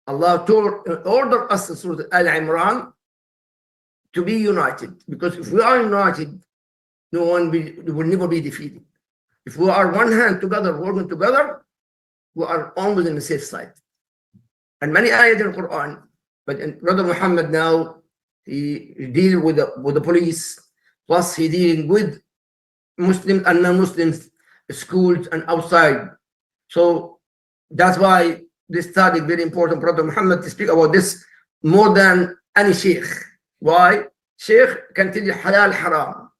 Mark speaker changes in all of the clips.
Speaker 1: Allah ordered us in Surah Al-Imran to be united, because if we are united, no one will never be defeated. If we are one hand together, working together, we are always on the safe side. And many ayat in the Quran, but Brother Muhammad now, he deals with the police, plus he dealing with Muslims and non-Muslims, schools and outside. So that's why this study very important, Brother Muhammad, to speak about this more than any sheikh. Why? Sheikh can tell you halal haram,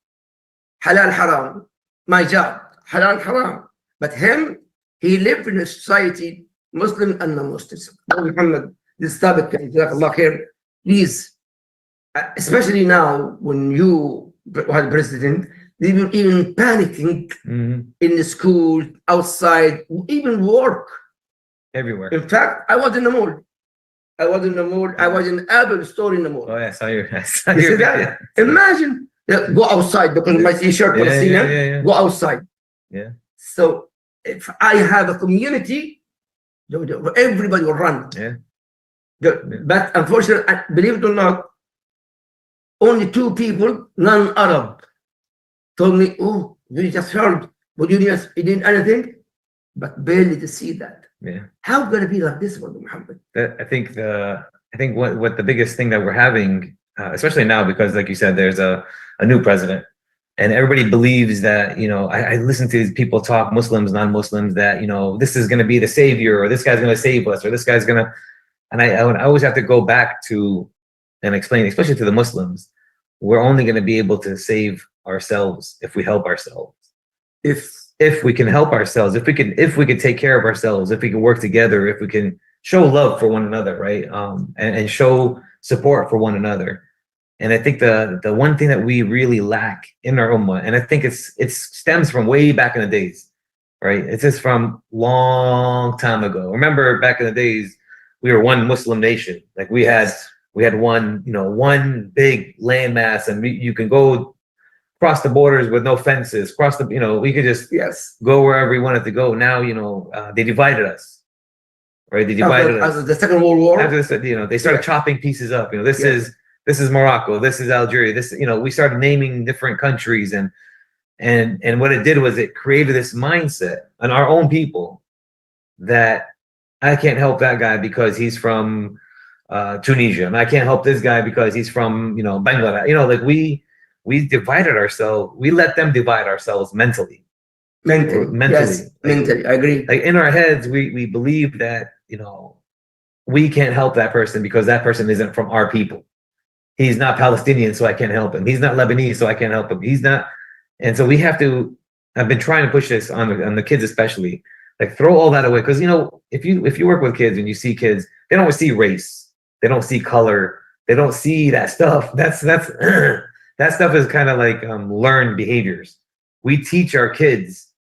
Speaker 1: my job, halal haram. But him, he lived in a society, Muslim and non-Muslims. Brother Muhammad, this topic, Jazakallah khair, please, especially now when you were president, they were even panicking in the school, outside, even work.
Speaker 2: Everywhere.
Speaker 1: In fact, I was in the mall. I was in Apple store in the mall.
Speaker 2: Oh, yeah, I saw your
Speaker 1: that? Imagine, go outside, because my t-shirt Palestinian, go outside.
Speaker 2: Yeah.
Speaker 1: So if I have a community, everybody will run.
Speaker 2: Yeah.
Speaker 1: But unfortunately, believe it or not, only 2 people, non-Arab, told me, oh, you just heard, but you didn't anything, but barely to see that.
Speaker 2: Yeah.
Speaker 1: How going to be like this, Brother Muhammad?
Speaker 2: I think what the biggest thing that we're having, especially now, because like you said, there's a new president, and everybody believes that, I listen to these people talk, Muslims, non-Muslims, that, this is going to be the savior, or this guy's going to save us, or this guy's going to, and I always have to go back to and explain, especially to the Muslims, we're only going to be able to save ourselves if we help ourselves. If we can help ourselves, if we can take care of ourselves, if we can work together, if we can show love for one another, right? And show support for one another. And I think the one thing that we really lack in our ummah, and I think it stems from way back in the days, right? It's just from long time ago. Remember back in the days, we were one Muslim nation. Like we had one big landmass, and you can go cross the borders with no fences, we could just go wherever we wanted to go. Now, they divided us, right? They divided us.
Speaker 1: After the Second World War.
Speaker 2: After this, they started chopping pieces up. This is Morocco, this is Algeria, we started naming different countries, and what it did was it created this mindset on our own people that I can't help that guy because he's from Tunisia, and I can't help this guy because he's from Bangladesh. We divided ourselves. We let them divide ourselves mentally.
Speaker 1: Mentally, I agree.
Speaker 2: Like in our heads, we believe that we can't help that person because that person isn't from our people. He's not Palestinian, so I can't help him. He's not Lebanese, so I can't help him. He's not, and so we have to. I've been trying to push this on the kids, especially. Like throw all that away, because if you work with kids and you see kids, they don't see race, they don't see color, they don't see that stuff. That's that stuff is kind of like learned behaviors. We teach our kids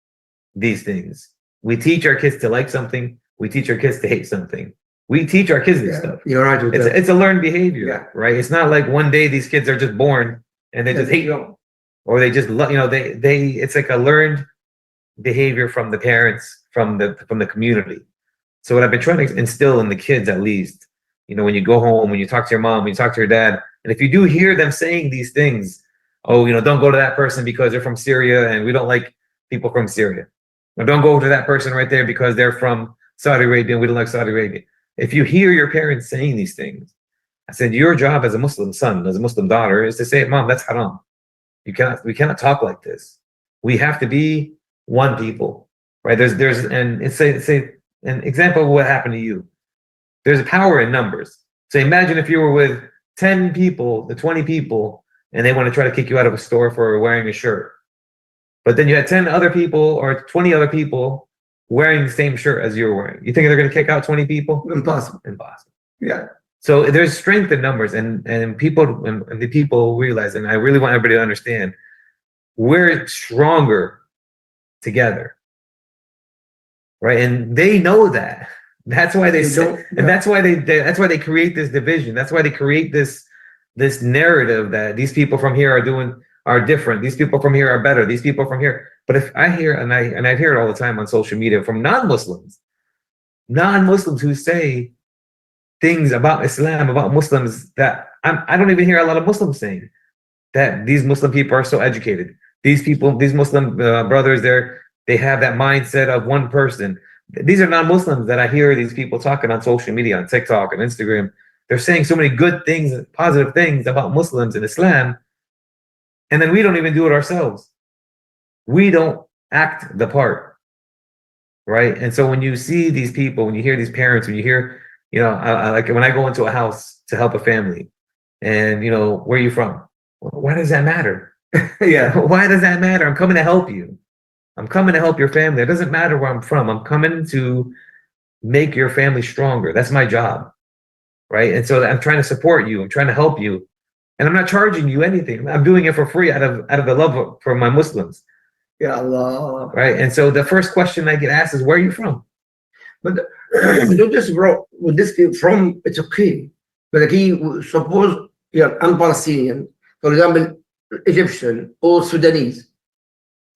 Speaker 2: these things. We teach our kids to like something. We teach our kids to hate something. We teach our kids this stuff.
Speaker 1: You're right.
Speaker 2: It's a learned behavior, right? It's not like one day these kids are just born and they just hate you, or they just it's like a learned behavior from the parents, from the community. So what I've been trying to instill in the kids, at least, when you go home, when you talk to your mom, when you talk to your dad, and if you do hear them saying these things, don't go to that person because they're from Syria and we don't like people from Syria. Or don't go to that person right there because they're from Saudi Arabia and we don't like Saudi Arabia. If you hear your parents saying these things, I said, your job as a Muslim son, as a Muslim daughter, is to say, Mom, that's haram. We cannot talk like this. We have to be one people, right? And it's an example of what happened to you. There's a power in numbers. So imagine if you were with 10 people, the 20 people, and they want to try to kick you out of a store for wearing a shirt. But then you had 10 other people or 20 other people wearing the same shirt as you were wearing. You think they're going to kick out 20 people?
Speaker 1: Impossible.
Speaker 2: Yeah. So there's strength in numbers, and the people realize, and I really want everybody to understand, we're stronger together, right? And they know that. That's why that's why they create this division. That's why they create this narrative that these people from here are different. These people from here are better. These people from here. But if I hear, and I hear it all the time on social media from non-Muslims who say, things about Islam, about Muslims that I don't even hear a lot of Muslims saying. That these Muslim people are so educated. These people, these Muslim brothers, they have that mindset of one person. These are non-Muslims that I hear these people talking on social media, on TikTok and Instagram. They're saying so many good things, positive things about Muslims and Islam, and then we don't even do it ourselves. We don't act the part, right? And so when you see these people, when you hear these parents, when you hear, I like when I go into a house to help a family, and where are you from? Why does that matter?
Speaker 1: Yeah.
Speaker 2: Why does that matter? I'm coming to help you. I'm coming to help your family. It doesn't matter where I'm from. I'm coming to make your family stronger. That's my job, right? And so I'm trying to support you. I'm trying to help you, and I'm not charging you anything. I'm doing it for free out of the love for my Muslims.
Speaker 1: Ya Allah.
Speaker 2: Right. And so the first question I get asked is, where are you from?
Speaker 1: But don't just bro with this kid from, it's okay. But like suppose I'm Palestinian, for example, Egyptian or Sudanese,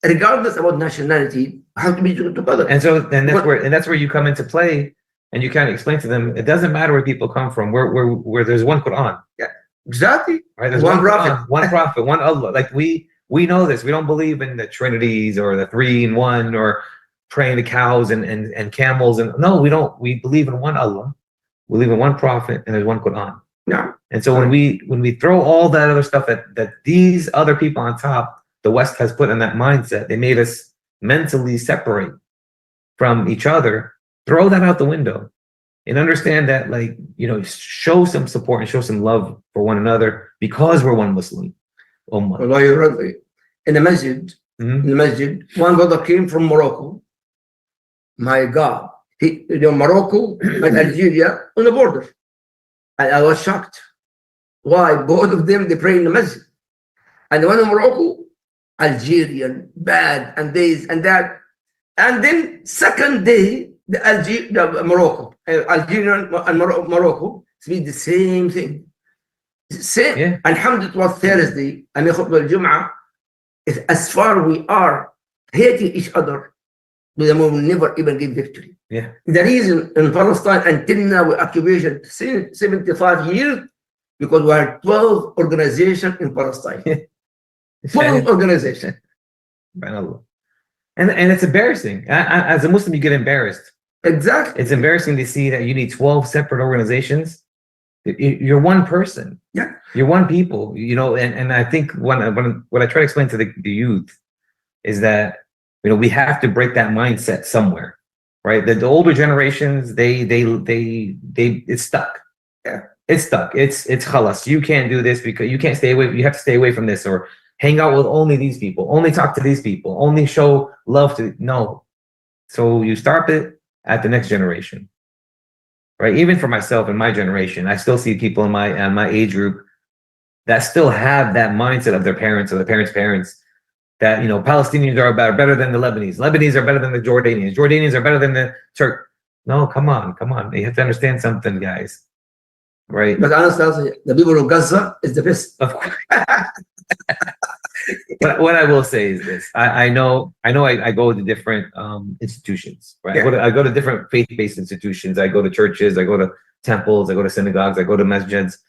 Speaker 1: regardless about nationality, have to be together.
Speaker 2: And that's where you come into play, and you kind of explain to them it doesn't matter where people come from. Where there's one Quran.
Speaker 1: Yeah, exactly.
Speaker 2: Right. There's one prophet, one Allah. Like we know this. We don't believe in the Trinities or the 3 in 1 or praying to cows and camels. And no, we don't. We believe in one Allah. We believe in one prophet, and there's one Quran.
Speaker 1: Yeah.
Speaker 2: And so when we throw all that other stuff that these other people on top, the West has put in that mindset, they made us mentally separate from each other. Throw that out the window and understand that, show some support and show some love for one another because we're one Muslim ummah.
Speaker 1: Well, you're right. In the masjid, one brother came from Morocco. My God, Morocco and Algeria on the border. And I was shocked. Why? Both of them, they pray in the masjid. And the one in Morocco, Algerian, bad, and this and that. And then second day, Algerian and Morocco speak the same thing. Same.
Speaker 2: Yeah.
Speaker 1: Alhamdulillah, it was Thursday, and Jum'ah, as far we are hating each other, we will never even give victory.
Speaker 2: Yeah.
Speaker 1: The reason in Palestine until now we occupation 75 years because we are 12 organizations in Palestine. 12 organizations.
Speaker 2: And it's embarrassing. As a Muslim, you get embarrassed.
Speaker 1: Exactly.
Speaker 2: It's embarrassing to see that you need 12 separate organizations. You're one person.
Speaker 1: Yeah.
Speaker 2: You're one people. And I think what I try to explain to the youth is that we have to break that mindset somewhere, right? The older generations, it's stuck.
Speaker 1: Yeah.
Speaker 2: It's stuck. It's khalas. You can't do this because you can't stay away. You have to stay away from this, or hang out with only these people, only talk to these people, only show love to. No. So you start it at the next generation, right? Even for myself and my generation, I still see people in my age group that still have that mindset of their parents or their parents' parents. That Palestinians are better than the Lebanese. Lebanese are better than the Jordanians. Jordanians are better than the Turk. No, come on. You have to understand something, guys. Right?
Speaker 1: But honestly, the people of Gaza is the best.
Speaker 2: Of course. But what I will say is this: I know I go to different institutions, right?
Speaker 1: Yeah.
Speaker 2: I go to different faith-based institutions. I go to churches. I go to temples. I go to synagogues. I go to masjids.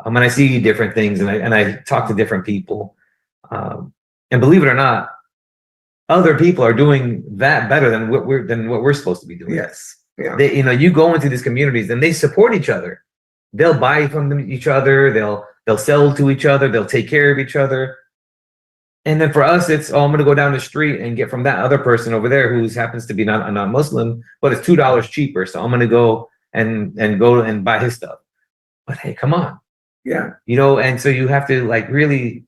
Speaker 2: And I see different things, and I talk to different people. And believe it or not, other people are doing that better than what we're supposed to be doing.
Speaker 1: Yes. Yeah.
Speaker 2: You go into these communities and they support each other. They'll buy from each other. They'll sell to each other. They'll take care of each other. And then for us, it's I'm going to go down the street and get from that other person over there who happens to be not a non-Muslim, but it's $2 cheaper. So I'm going to go and buy his stuff. But hey, come on.
Speaker 1: Yeah.
Speaker 2: And so you have to really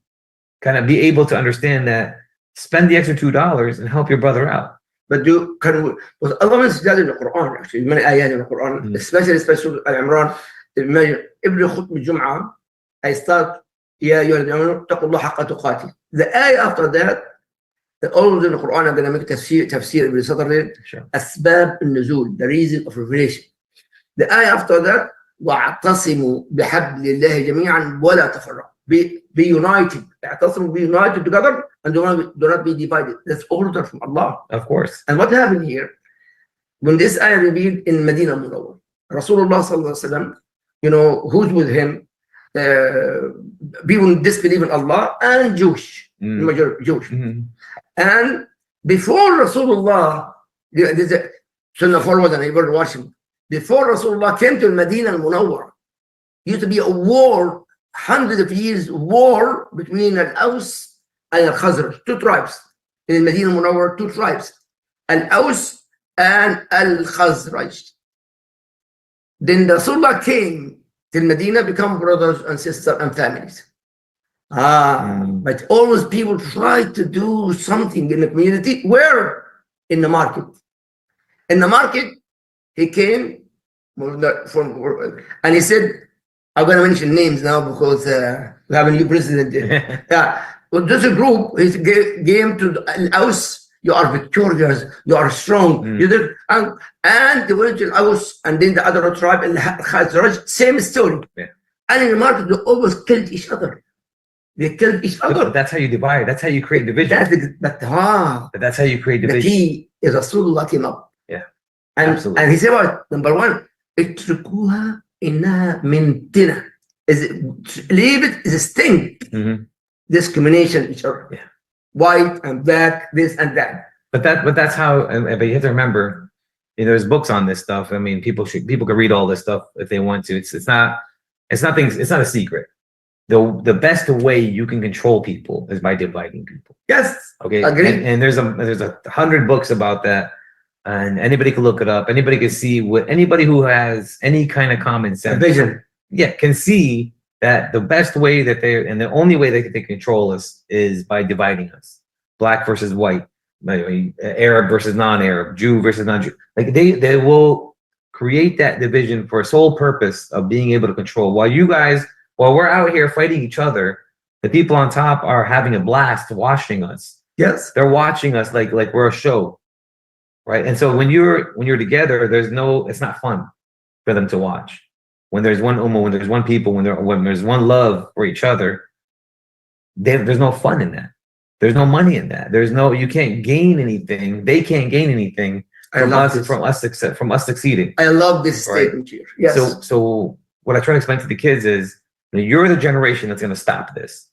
Speaker 2: kind of be able to understand that, spend the extra $2 and help your brother out.
Speaker 1: But Allah mentions that in the Quran, actually, many ayat in the Quran, especially Al-Imran. Every khutbah Jum'ah, I start, Ya ayyuhalladhina amanu taqullah haqqa tuqatih. The ayah after that, all in the Quran, I'm going to make tafsir every Saturday, Asbab al-Nuzul, the reason of revelation. The ayah after that, وَاعْتَصِمُوا بِحَبْلِ اللَّهِ جَمِيعًا وَلَا تَفَرَّقُوا. Be united. Be united together and do not be divided. That's order from Allah.
Speaker 2: Of course.
Speaker 1: And what happened here? When this ayah revealed in Medina Munawwar, Rasulullah sallallahu alaihi wasallam who's with him? People disbelieve in Allah and Jewish, majority Jewish. And before Rasulullah, this is SunnahFollowers and everybody watching. Before Rasulullah came to Medina al-Munawwar, used to be a war, hundreds of years war between Al-Aws and Al-Khazraj, two tribes. In Medina al-Munawwar, two tribes, Al-Aws and Al-Khazraj. Then Rasulullah came to Medina, become brothers and sisters and families. But always people try to do something in the community. Where? In the market. In the market, he came and he said, I'm going to mention names now because we have a new president. Well, there's a group, he came to Al-Aws, you are victorious, you are strong. And they went to Al-Aws, and then the other tribe, Al-Khazraj, same story. And in the market, they always killed each other. They killed each other.
Speaker 2: But that's how you divide. That's how you create division.
Speaker 1: But
Speaker 2: that's how you create division.
Speaker 1: The key is Rasulullah came up.
Speaker 2: Absolutely.
Speaker 1: And he said, what? Number one, اتركوها إنها من تنة. Leave it is a stink. Discrimination each other. White and black, this and that. But
Speaker 2: that's how. But you have to remember, there's books on this stuff. I mean, people can read all this stuff if they want to. It's not a secret. The best way you can control people is by dividing people.
Speaker 1: Yes.
Speaker 2: Okay.
Speaker 1: Agree.
Speaker 2: And there's 100 books about that. And anybody can look it up. Anybody can see anybody who has any kind of common sense,
Speaker 1: vision,
Speaker 2: can see that the best way that and the only way they can control us is by dividing us, black versus white, Arab versus non-Arab, Jew versus non-Jew. Like they will create that division for a sole purpose of being able to control. While we're out here fighting each other, the people on top are having a blast watching us.
Speaker 1: Yes,
Speaker 2: they're watching us like we're a show. Right. And so when you're together, it's not fun for them to watch. When there's one ummah, when there's one people, when there's one love for each other, there's no fun in that. There's no money in that. You can't gain anything. They can't gain anything from us succeeding.
Speaker 1: I love this statement here. Yes.
Speaker 2: So what I try to explain to the kids is, you're the generation that's going to stop this.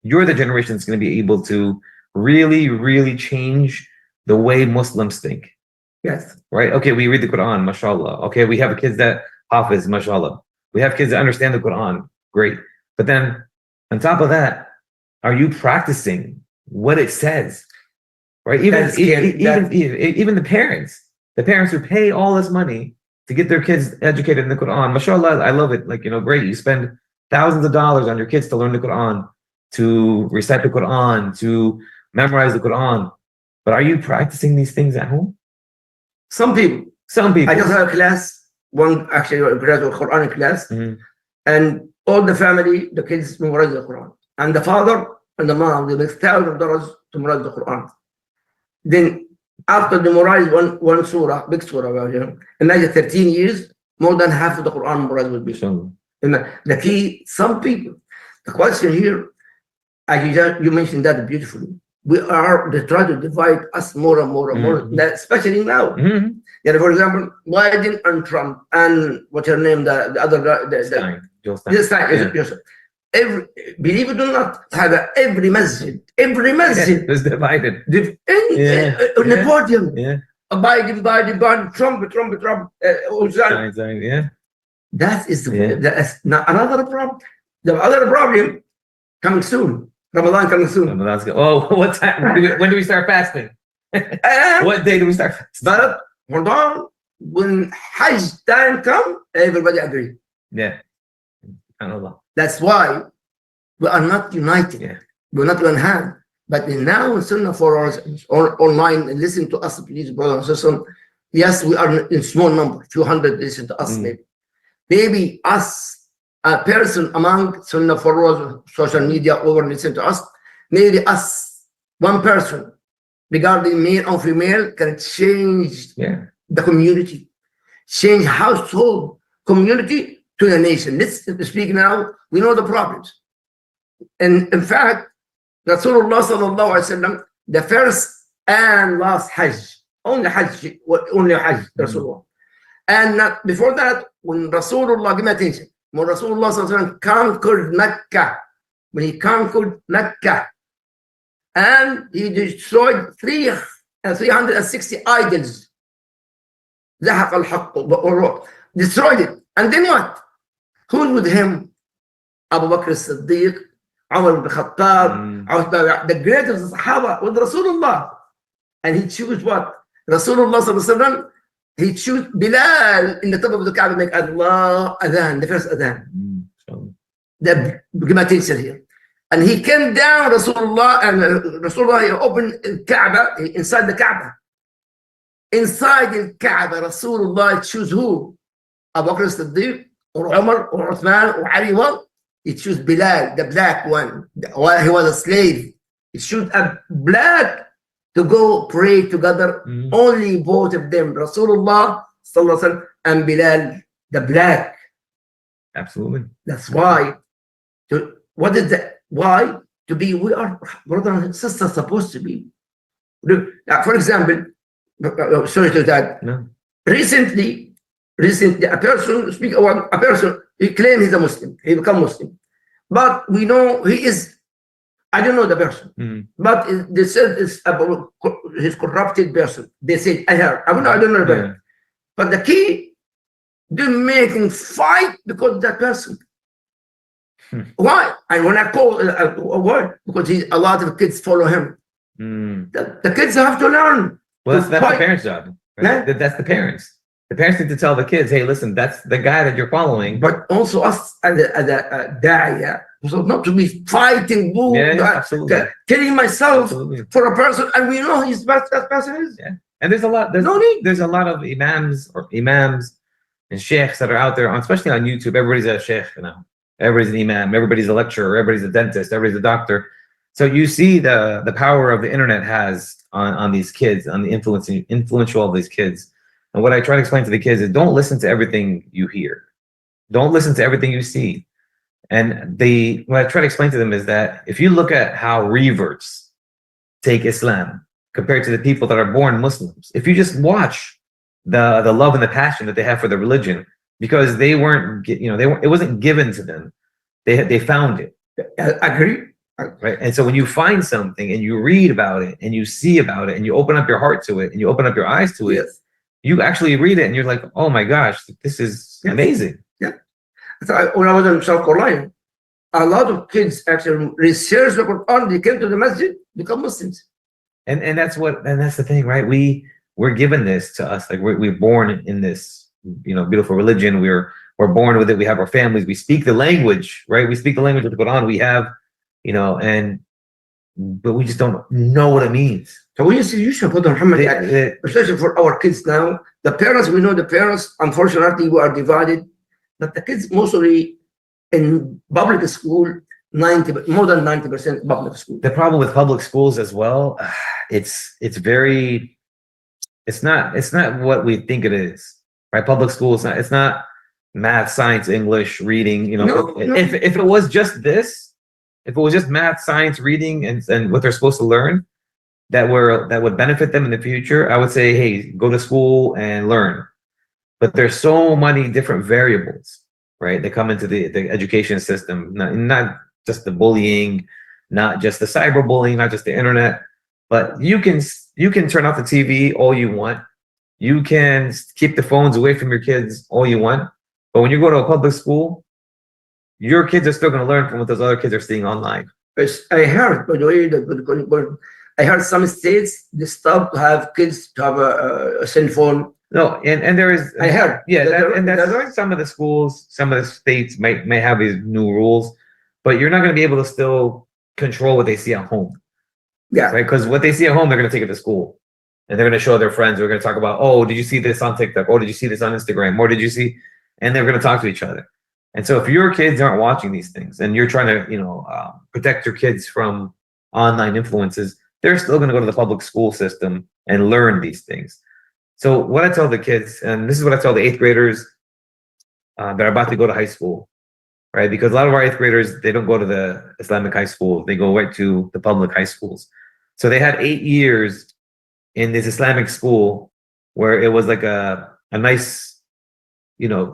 Speaker 2: You're the generation that's going to be able to really, really change the way Muslims think.
Speaker 1: Yes.
Speaker 2: Right? Okay, we read the Quran, mashallah. Okay, we have kids that hafiz, mashallah. We have kids that understand the Quran. Great. But then on top of that, are you practicing what it says? Right? Even the parents who pay all this money to get their kids educated in the Quran, mashallah, I love it. Great. You spend thousands of dollars on your kids to learn the Quran, to recite the Quran, to memorize the Quran. But are you practicing these things at home?
Speaker 1: Some people. I just had a class, a graduate Quran class, and all the family, the kids memorize the Quran. And the father and the mom, they make $1,000 to memorize the Quran. Then after they memorize one surah, big surah, imagine 13 years, more than half of the Quran memorized will be. The key, some people, the question here, you mentioned that beautifully. They try to divide us more and more and more, especially now. For example, Biden and Trump and what's her name, the other guy, believe it or not, every masjid
Speaker 2: was divided.
Speaker 1: On the podium. Biden, Trump. That's not another problem. The other problem coming soon. Ramadan coming soon.
Speaker 2: Ramadan's good. Oh, what time? When do we start fasting? What day do we start fasting?
Speaker 1: But Ramadan, when Hajj time come, everybody agree.
Speaker 2: Yeah. Allah.
Speaker 1: That's why we are not united. We're not one hand. But now in SunnahFollowers Online, listen to us, please, brothers and sisters. Yes, we are in small number, few hundred listen to us, maybe us. A person among SunnahFollowers social media over listen to us, maybe us, one person regarding male or female can change the community, change household community to the nation. Let's speak now. We know the problems. And in fact, Rasulullah sallallahu alaihi wasallam, the first and last Hajj, only Hajj, Rasulullah. And not, before that, when Rasulullah, give me attention, when Rasulullah sallallahu alaihi wasallam conquered Mecca, when he conquered Mecca, and he destroyed 360 idols, زحق الحق, destroyed it. And then what? Who's with him? Abu Bakr as-Siddiq, Umar ibn Khattab, the greatest Sahaba with Rasulullah. And he chose what? Rasulullah sallallahu alaihi wasallam, he chose Bilal in the top of the Kaaba, make Allah adhan, the first adhan. The attention here. And he came down, Rasulullah, and Rasulullah, he opened the Kaaba, inside the Kaaba. Inside the Kaaba, Rasulullah choose who? Abu Bakr as-Siddiq, or Umar, or Uthman, or Ali. He chose Bilal, the black one. While he was a slave, he chose a black to go pray together. Only both of them, Rasulullah sallallahu alaihi wasallam and Bilal, the black.
Speaker 2: Absolutely.
Speaker 1: That's why. What is that? Why? To be, we are brother and sister supposed to be. For example, sorry to that.
Speaker 2: No.
Speaker 1: Recently, a person speak about a person. He claims he's a Muslim. He become Muslim, but we know he is. I don't know the person, but they said it's about his corrupted person. They said I heard. I don't know the person. But the key, they're making fight because of that person. Why? And when I call a word, because a lot of kids follow him. The kids have to learn.
Speaker 2: Well, that's the parents' job. Right? Yeah? That's the parents. The parents need to tell the kids, hey, listen, that's the guy that you're following.
Speaker 1: But also us as a da'iyah, so not to be fighting,
Speaker 2: absolutely.
Speaker 1: killing myself for a person, and we know who that person is.
Speaker 2: Yeah. And there's a lot. There's no need. There's a lot of imams and sheikhs that are out there, especially on YouTube. Everybody's a sheikh now. Everybody's an imam. Everybody's a lecturer. Everybody's a dentist. Everybody's a doctor. So you see the power of the internet has on these kids, on the influential of these kids. And what I try to explain to the kids is don't listen to everything you hear. Don't listen to everything you see. And what I try to explain to them is that if you look at how reverts take Islam compared to the people that are born Muslims, if you just watch the love and the passion that they have for the religion, because they weren't, it wasn't given to them. They found it.
Speaker 1: I agree.
Speaker 2: Right. And so when you find something and you read about it and you see about it and you open up your heart to it and you open up your eyes to it, you actually read it and you're like, oh my gosh, this is amazing.
Speaker 1: Yeah. So when I was in South Carolina, a lot of kids actually research the Quran, they came to the masjid, become Muslims.
Speaker 2: And that's the thing, right? We're given this to us. Like we're born in this, beautiful religion. We're born with it. We have our families. We speak the language, right? We speak the language of the Quran. We have, but we just don't know what it means.
Speaker 1: So we you should put Muhammad, especially for our kids now. The parents, we know the parents, unfortunately, we are divided. But the kids mostly in public school, more than 90% public school.
Speaker 2: The problem with public schools as well, it's not what we think it is, right? Public school it's not math, science, English, reading. If it was just this, if it was just math, science, reading, and what they're supposed to learn, that would benefit them in the future, I would say, hey, go to school and learn. But there's so many different variables, right? That come into the education system, not just the bullying, not just the cyberbullying, not just the internet, but you can turn off the TV all you want. You can keep the phones away from your kids all you want. But when you go to a public school, your kids are still going to learn from what those other kids are seeing online.
Speaker 1: I heard, by the way, I heard some states they stop to have kids to have a cell phone.
Speaker 2: No, and there is.
Speaker 1: I heard.
Speaker 2: Yeah, that's some of the schools, some of the states may have these new rules, but you're not going to be able to still control what they see at home.
Speaker 1: Yeah.
Speaker 2: Right? Because what they see at home, they're going to take it to school. And they're going to show their friends. They're going to talk about, oh, did you see this on TikTok? Oh, did you see this on Instagram? Or did you see? And they're going to talk to each other. And so if your kids aren't watching these things and you're trying to, protect your kids from online influences, they're still going to go to the public school system and learn these things. So what I tell the kids, and this is what I tell the 8th graders that are about to go to high school, right? Because a lot of our 8th graders, they don't go to the Islamic high schools. They go right to the public high schools. So they had 8 years in this Islamic school where it was like a nice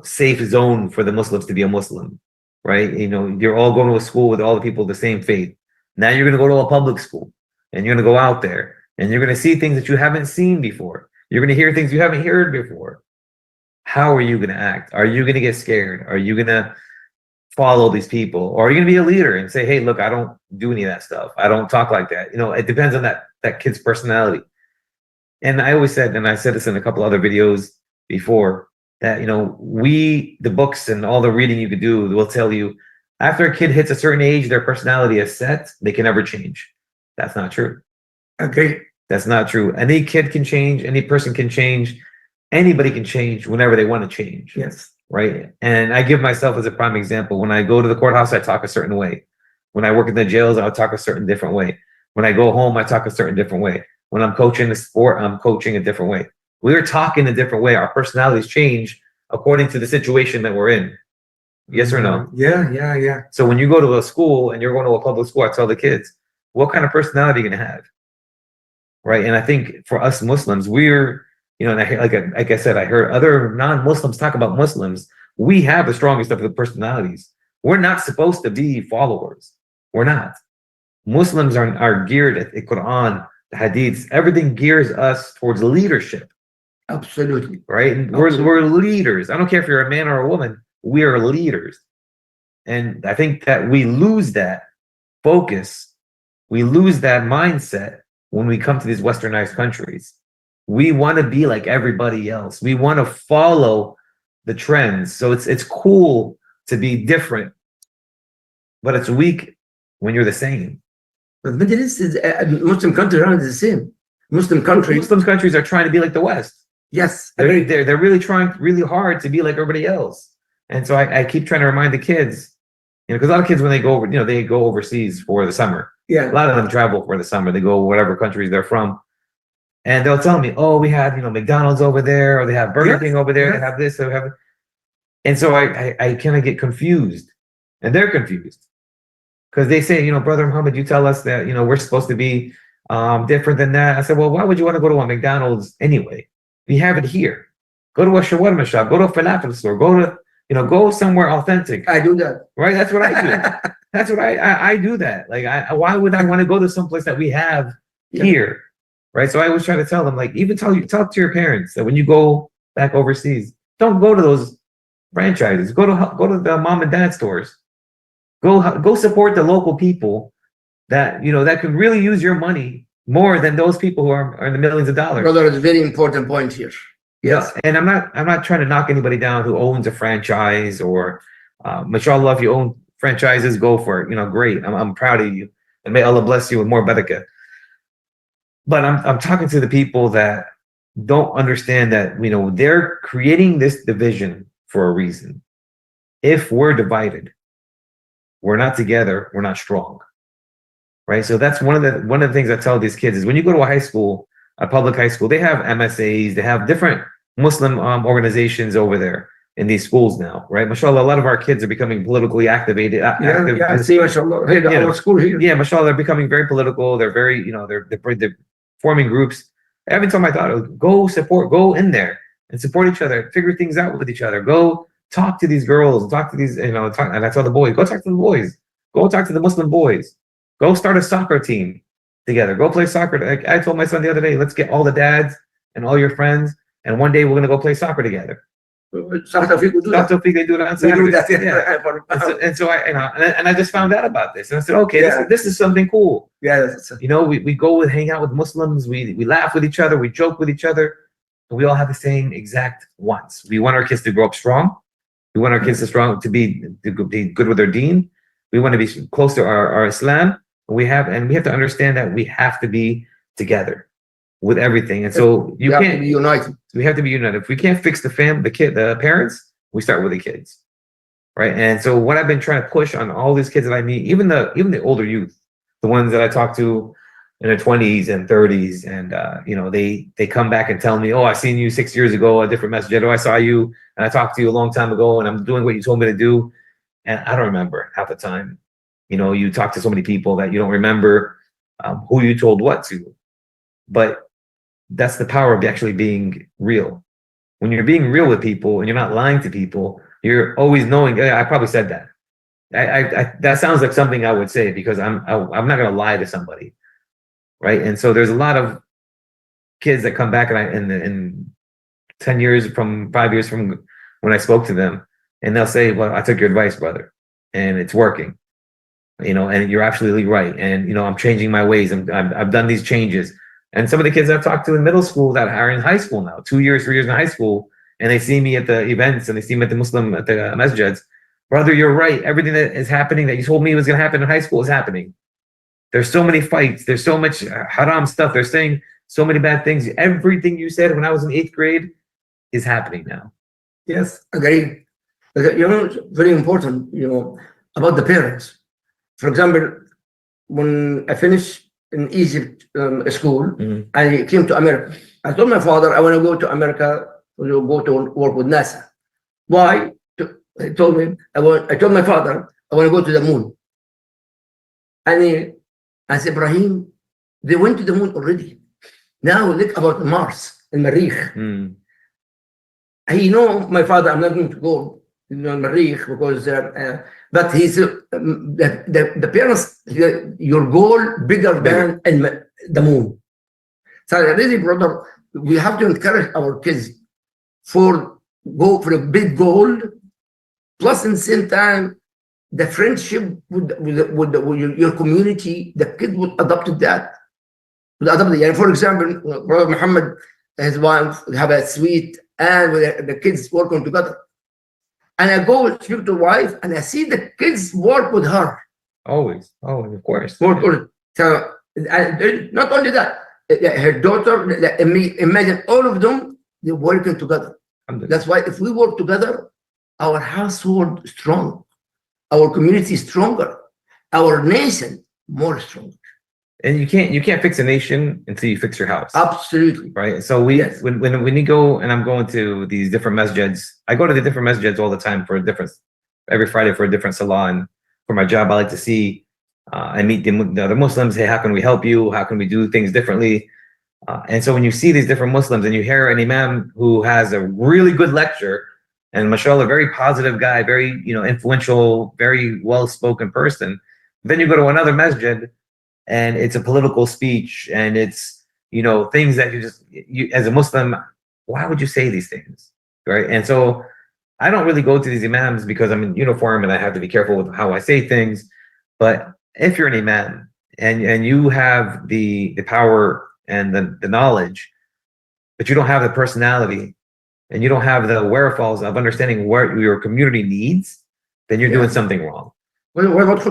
Speaker 2: safe zone for the Muslims to be a Muslim, right? You're all going to a school with all the people of the same faith. Now you're going to go to a public school, and you're going to go out there, and you're going to see things that you haven't seen before. You're going to hear things you haven't heard before. How are you going to act? Are you going to get scared? Are you going to follow these people? Or are you going to be a leader and say, hey, look, I don't do any of that stuff. I don't talk like that. It depends on that kid's personality. And I always said, and I said this in a couple other videos before, that, the books and all the reading you could do will tell you after a kid hits a certain age, their personality is set, they can never change. That's not true.
Speaker 1: Okay.
Speaker 2: That's not true. Any kid can change. Any person can change. Anybody can change whenever they want to change.
Speaker 1: Yes.
Speaker 2: Right. And I give myself as a prime example. When I go to the courthouse, I talk a certain way. When I work in the jails, I'll talk a certain different way. When I go home, I talk a certain different way. When I'm coaching the sport, I'm coaching a different way. We're talking a different way. Our personalities change according to the situation that we're in. Yes or no?
Speaker 1: Yeah.
Speaker 2: So when you go to a school and you're going to a public school, I tell the kids, what kind of personality are you going to have? Right. And I think for us Muslims, we're, and I hear, like I said, I heard other non-Muslims talk about Muslims. We have the strongest of the personalities. We're not supposed to be followers. We're not. Muslims are geared at the Quran, the Hadiths. Everything gears us towards leadership.
Speaker 1: Absolutely.
Speaker 2: Right? And we're leaders. I don't care if you're a man or a woman. We are leaders. And I think that we lose that focus. We lose that mindset when we come to these westernized countries. We want to be like everybody else. We want to follow the trends. So it's cool to be different, but it's weak when you're the same.
Speaker 1: But the Middle East is Muslim countries around the same. Muslim countries
Speaker 2: are trying to be like the West.
Speaker 1: Yes,
Speaker 2: they're really trying really hard to be like everybody else. And so I keep trying to remind the kids, because a lot of kids when they go over, they go overseas for the summer.
Speaker 1: Yeah,
Speaker 2: a lot of them travel for the summer. They go whatever countries they're from. And they'll tell me, oh, we have, McDonald's over there, or they have Burger King over there, they have this, they have. And so I kind of get confused, and they're confused because they say, Brother Mohammed, you tell us that, we're supposed to be different than that. I said, well, why would you want to go to a McDonald's anyway? We have it here. Go to a shawarma shop, go to a falafel store, go somewhere authentic.
Speaker 1: I do that.
Speaker 2: Right? That's what I do. That's what I do that. Like, why would I want to go to someplace that we have here? Right. So I always try to tell them, like, even talk to your parents that when you go back overseas, don't go to those franchises. Go to the mom and dad stores. Go support the local people that that can really use your money more than those people who are in the millions of dollars.
Speaker 1: Brother, it's a very important point here. Yes.
Speaker 2: And I'm not trying to knock anybody down who owns a franchise or mashallah, if you own franchises, go for it. Great. I'm proud of you. And may Allah bless you with more barakah. But I'm talking to the people that don't understand that, they're creating this division for a reason. If we're divided, we're not together, we're not strong. Right? So that's one of the things I tell these kids is when you go to a high school, a public high school, they have MSAs, they have different Muslim organizations over there in these schools now, right? Mashallah, a lot of our kids are becoming politically activated.
Speaker 1: I see, mashallah. Our school here.
Speaker 2: Yeah, mashallah, they're becoming very political. They're very, they're forming groups. Every time I thought, go in there and support each other, figure things out with each other. Go talk to these girls, talk to these, and I tell the boys, go talk to the boys. Go talk to the Muslim boys. Go start a soccer team together. Go play soccer. Like I told my son the other day, let's get all the dads and all your friends, and one day we're gonna go play soccer together.
Speaker 1: They do that.
Speaker 2: They do that on Saturdays. Yeah. And so I just found out about this, and I said, okay, this is something cool.
Speaker 1: Yeah.
Speaker 2: We go hang out with Muslims. We laugh with each other. We joke with each other. We all have the same exact wants. We want our kids to grow up strong. We want our kids to be good with their deen. We want to be close to our Islam. We have to understand that we have to be together with everything. And so you can't
Speaker 1: have to be united.
Speaker 2: We have to be united. If we can't fix the parents, we start with the kids. Right. And so what I've been trying to push on all these kids that I meet, even the older youth, the ones that I talk to in their 20s and 30s, and they come back and tell me, oh, I seen you 6 years ago, a different message. Oh, I saw you and I talked to you a long time ago, and I'm doing what you told me to do. And I don't remember half the time. You talk to so many people that you don't remember who you told what to. But that's the power of actually being real. when you're being real with people and you're not lying to people, you're always knowing, I probably said that. That sounds like something I would say because I'm not going to lie to somebody, right? And so there's a lot of kids that come back in 10 years from 5 years from when I spoke to them, and they'll say, well, I took your advice, brother, and it's working, and you're absolutely right. And, I'm changing my ways. I've done these changes. And some of the kids I've talked to in middle school that are in high school now, 2 years, 3 years in high school, and they see me at the events and they see me at the masjids. Brother, you're right. Everything that is happening that you told me was going to happen in high school is happening. There's so many fights. There's so much haram stuff. They're saying so many bad things. Everything you said when I was in 8th grade is happening now.
Speaker 1: Yes, agreed. But, it's very important, about the parents. For example, when I finished in Egypt school, I came to America. I told my father, I want to go to America, go to work with NASA. Why? I told my father, I want to go to the moon. And I said, Ibrahim, they went to the moon already. Now look about Mars and Marikh. My father, I'm not going to go to Marikh because, but he's the parents, your goal bigger than the moon. So really, brother, we have to encourage our kids go for a big goal. Plus, in the same time, the friendship with your community, the kid would adopt that. For example, Prophet Mohammed and his wife have a suite, and the kids working together. And I go speak to the wife, and I see the kids work with her.
Speaker 2: Always, of course.
Speaker 1: So, not only that, her daughter. Imagine all of them, they're working together. That's why if we work together, our household is strong, our community is stronger, our nation more stronger.
Speaker 2: And you can't fix a nation until you fix your house.
Speaker 1: Absolutely.
Speaker 2: Right. So when you go, and I'm going to these different masjids, I go to the different masjids all the time every Friday for a different salah. And for my job, I like to see and meet the other Muslims. Hey, how can we help you? How can we do things differently? And so when you see these different Muslims and you hear an imam who has a really good lecture, and mashallah, very positive guy, very influential, very well-spoken person, then you go to another masjid and it's a political speech, and it's things that you as a Muslim, why would you say these things, right? And so I don't really go to these imams because I'm in uniform and I have to be careful with how I say things. But if you're an imam and you have the power and the knowledge, but you don't have the personality and you don't have the wherewithals of understanding what your community needs, then you're doing something wrong.
Speaker 1: What about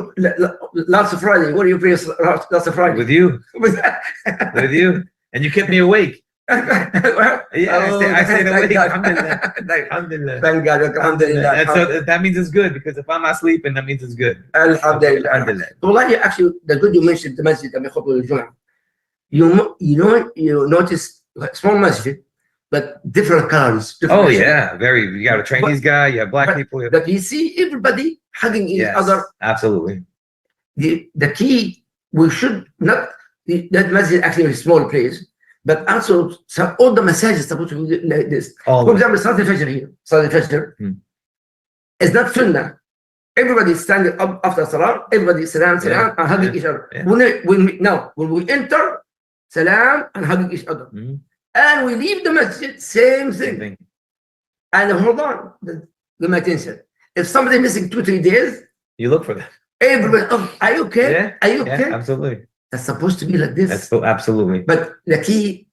Speaker 1: last Friday? What do you pray last Friday?
Speaker 2: With you. With you. And you kept me awake. I stayed awake. Alhamdulillah.
Speaker 1: Thank God. Alhamdulillah.
Speaker 2: And so that means it's good, because if I'm not sleeping, that means it's good.
Speaker 1: Alhamdulillah. Wallahi, actually, the good you mentioned the masjid and the you notice small masjid, but different colors.
Speaker 2: You got a Chinese guy, you have black people.
Speaker 1: But you see everybody hugging each other.
Speaker 2: Absolutely.
Speaker 1: The key, we should not, that masjid actually is a small place, but also all the massages are supposed to be like this. For example, Salat al-Fajr here, Salat al-Fajr is not sunnah. Everybody is standing up after Salah, everybody salam, and hugging each other. When we enter, salam and hugging each other. And we leave the masjid, same thing. And hold on, give my attention. If somebody missing 2-3 days,
Speaker 2: you look for them.
Speaker 1: Everybody, are you okay?
Speaker 2: Yeah.
Speaker 1: Are you okay?
Speaker 2: Yeah, absolutely.
Speaker 1: That's supposed to be like this.
Speaker 2: That's absolutely.
Speaker 1: But the key,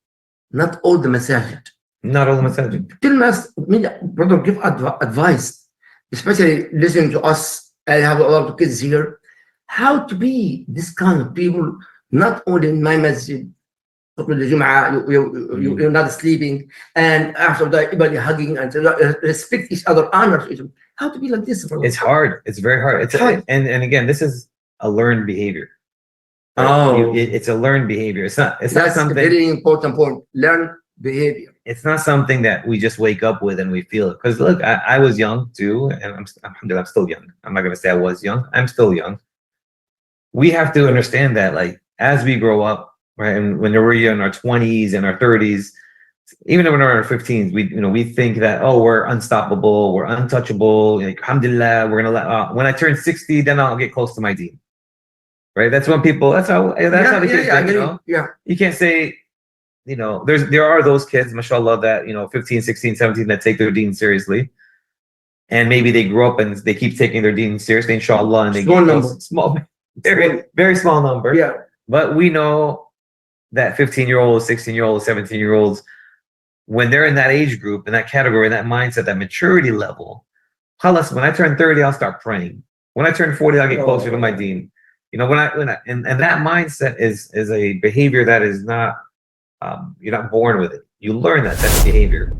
Speaker 1: not all the masajid.
Speaker 2: Not all the masajid.
Speaker 1: Tell us, brother, give advice, especially listening to us. I have a lot of kids here. How to be this kind of people, not only in my masjid, you're not sleeping, and after that, everybody hugging and respect each other, honor each other. How to be like this?
Speaker 2: It's hard. It's very hard. It's hard. And again, this is a learned behavior. It's a learned behavior. It's not something.
Speaker 1: That's a very important point. Learn behavior.
Speaker 2: It's not something that we just wake up with and we feel it. Because look, I was young too, and I'm still young. I'm not going to say I was young. I'm still young. We have to understand that, like, as we grow up, right, and when we're in our 20s and our 30s, even when we're in our 15s, we think that, oh, we're unstoppable, we're untouchable. Like, alhamdulillah, we're gonna let. When I turn 60, then I'll get close to my deen. Right? That's when people. That's how the kids think. You can't say. There are those kids, mashallah, that 15, 16, 17 that take their deen seriously, and maybe they grew up and they keep taking their deen seriously, inshallah, and they very, very small number.
Speaker 1: Yeah.
Speaker 2: But we know that 15-year-olds, 16-year-olds, 17-year-olds, when they're in that age group, in that category, in that mindset, that maturity level, when I turn 30, I'll start praying. When I turn 40, I'll get closer to my deen. And that mindset is a behavior that is not, you're not born with it. You learn that behavior.